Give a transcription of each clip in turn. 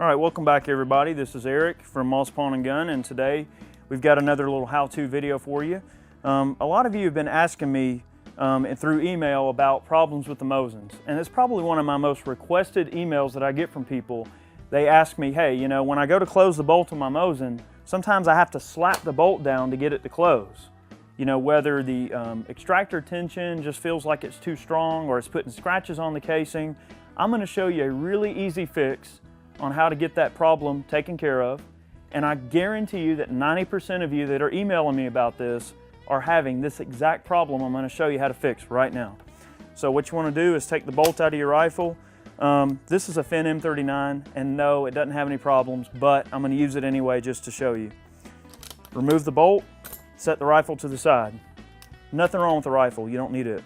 All right, welcome back everybody. This is Eric from Moss Pawn & Gun, and today we've got another little how-to video for you. A lot of you have been asking me through email about problems with the Mosins, and it's probably one of my most requested emails that I get from people. They ask me, hey, you know, when I go to close the bolt on my Mosin, sometimes I have to slap the bolt down to get it to close. You know, whether the extractor tension just feels like it's too strong or it's putting scratches on the casing. I'm going to show you a really easy fix on how to get that problem taken care of, and I guarantee you that 90% of you that are emailing me about this are having this exact problem I'm going to show you how to fix right now. So what you want to do is take the bolt out of your rifle. This is a Finn M39, and no, it doesn't have any problems, but I'm going to use it anyway just to show you. Remove the bolt, set the rifle to the side. Nothing wrong with the rifle, you don't need it.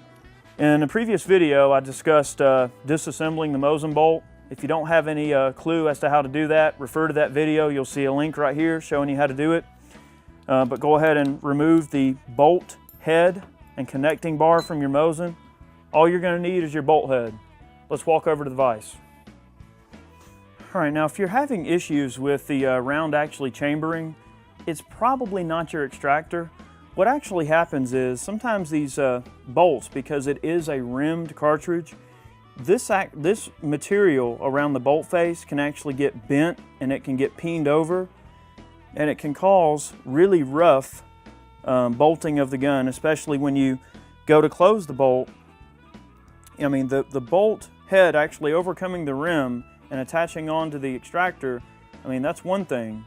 In a previous video I discussed disassembling the Mosin bolt. If you don't have any clue as to how to do that, refer to that video. You'll see a link right here showing you how to do it. But go ahead and remove the bolt head and connecting bar from your Mosin. All you're going to need is your bolt head. Let's walk over to the vise. All right, now if you're having issues with the round actually chambering, it's probably not your extractor. What actually happens is sometimes these bolts, because it is a rimmed cartridge, this material around the bolt face can actually get bent and it can get peened over, and it can cause really rough bolting of the gun, especially when you go to close the bolt. I mean, the bolt head actually overcoming the rim and attaching onto the extractor, I mean, that's one thing,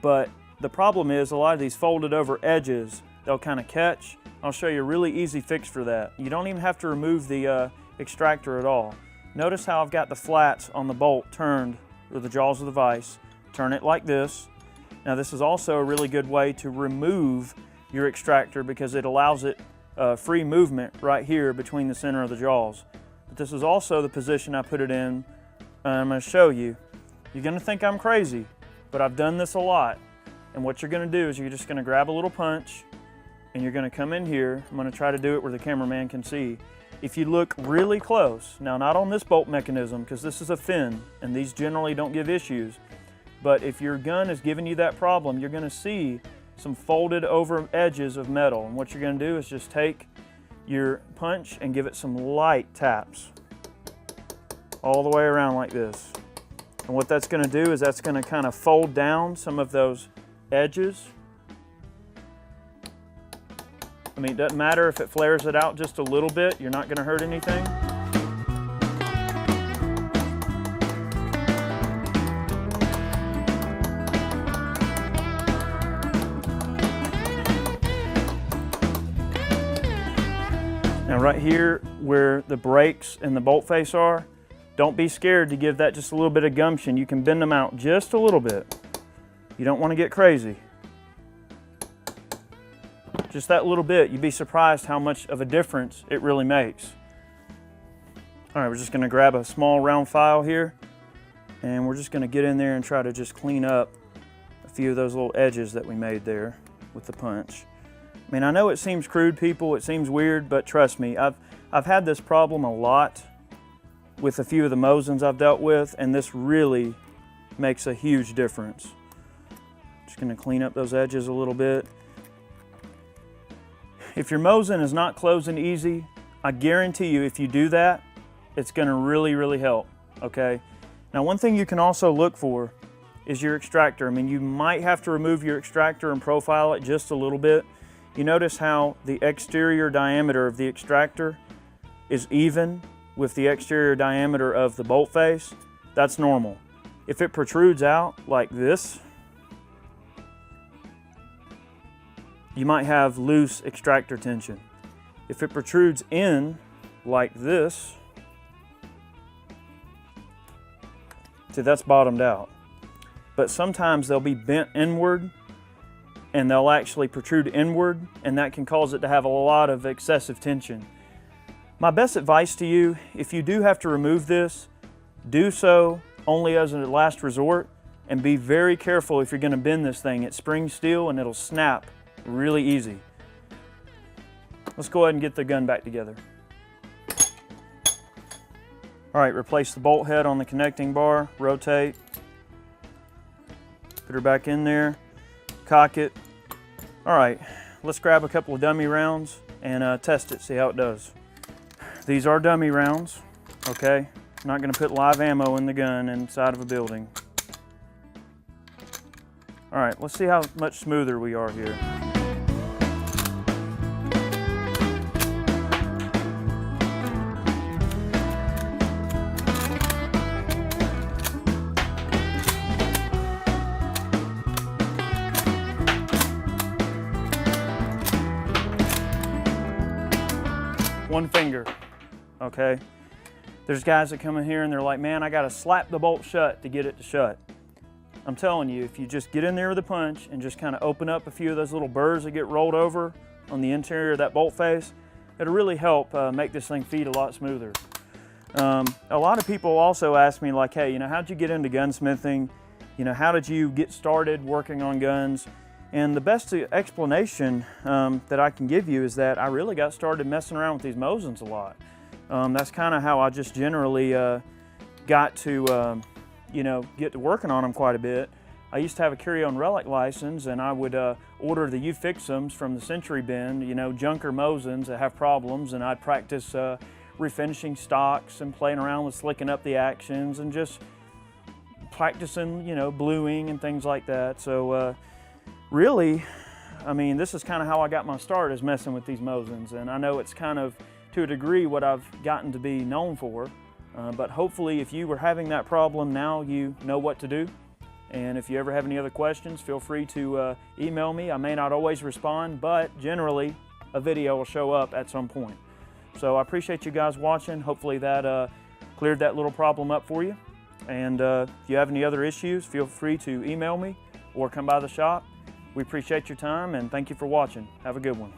but the problem is a lot of these folded over edges, they'll kind of catch. I'll show you a really easy fix for that. You don't even have to remove the extractor at all. Notice how I've got the flats on the bolt turned with the jaws of the vise. Turn it like this. Now this is also a really good way to remove your extractor because it allows it free movement right here between the center of the jaws. But this is also the position I put it in. I'm going to show you. You're going to think I'm crazy, but I've done this a lot. And what you're going to do is you're just going to grab a little punch and you're going to come in here. I'm going to try to do it where the cameraman can see. If you look really close, now not on this bolt mechanism because this is a Finn and these generally don't give issues, but if your gun is giving you that problem, you're going to see some folded over edges of metal. And what you're going to do is just take your punch and give it some light taps all the way around like this. And what that's going to do is that's going to kind of fold down some of those edges. I mean, it doesn't matter if it flares it out just a little bit, you're not going to hurt anything. Now right here where the brakes and the bolt face are, don't be scared to give that just a little bit of gumption. You can bend them out just a little bit. You don't want to get crazy. Just that little bit, you'd be surprised how much of a difference it really makes. All right, we're just going to grab a small round file here, and we're just going to get in there and try to just clean up a few of those little edges that we made there with the punch. I mean, I know it seems crude, people, it seems weird, but trust me, I've had this problem a lot with a few of the Mosins I've dealt with, and this really makes a huge difference. Just going to clean up those edges a little bit. If your Mosin is not closing easy, I guarantee you if you do that, it's going to really, really help, okay? Now one thing you can also look for is your extractor. I mean, you might have to remove your extractor and profile it just a little bit. You notice how the exterior diameter of the extractor is even with the exterior diameter of the bolt face? That's normal. If it protrudes out like this, you might have loose extractor tension. If it protrudes in like this, see, that's bottomed out. But sometimes they'll be bent inward and they'll actually protrude inward, and that can cause it to have a lot of excessive tension. My best advice to you, if you do have to remove this, do so only as a last resort, and be very careful if you're going to bend this thing. It's spring steel and it'll snap really easy. Let's go ahead and get the gun back together. All right, replace the bolt head on the connecting bar, rotate, Put her back in there, cock it. All right, let's grab a couple of dummy rounds and test it, see how it does. These are dummy rounds, okay? I'm not gonna put live ammo in the gun inside of a building. All right, let's see how much smoother we are here. One finger, okay? There's guys that come in here and they're like, man, I gotta slap the bolt shut to get it to shut. I'm telling you, if you just get in there with a punch and just kind of open up a few of those little burrs that get rolled over on the interior of that bolt face, it'll really help make this thing feed a lot smoother. A lot of people also ask me like, hey, how'd you get into gunsmithing? How did you get started working on guns? And the best explanation that I can give you is that I really got started messing around with these Mosins a lot. That's kind of how I just generally got to get to working on them quite a bit. I used to have a carry-on relic license, and I would order the U-Fix-Ems from the Century Bin, junker Mosins that have problems, and I'd practice refinishing stocks and playing around with slicking up the actions and just practicing, bluing and things like that. So really, I mean, this is kind of how I got my start, is messing with these Mosins, and I know it's kind of, to a degree, what I've gotten to be known for. But hopefully, if you were having that problem, now you know what to do. And if you ever have any other questions, feel free to email me. I may not always respond, but generally, a video will show up at some point. So I appreciate you guys watching. Hopefully that cleared that little problem up for you. And if you have any other issues, feel free to email me or come by the shop. We appreciate your time, and thank you for watching. Have a good one.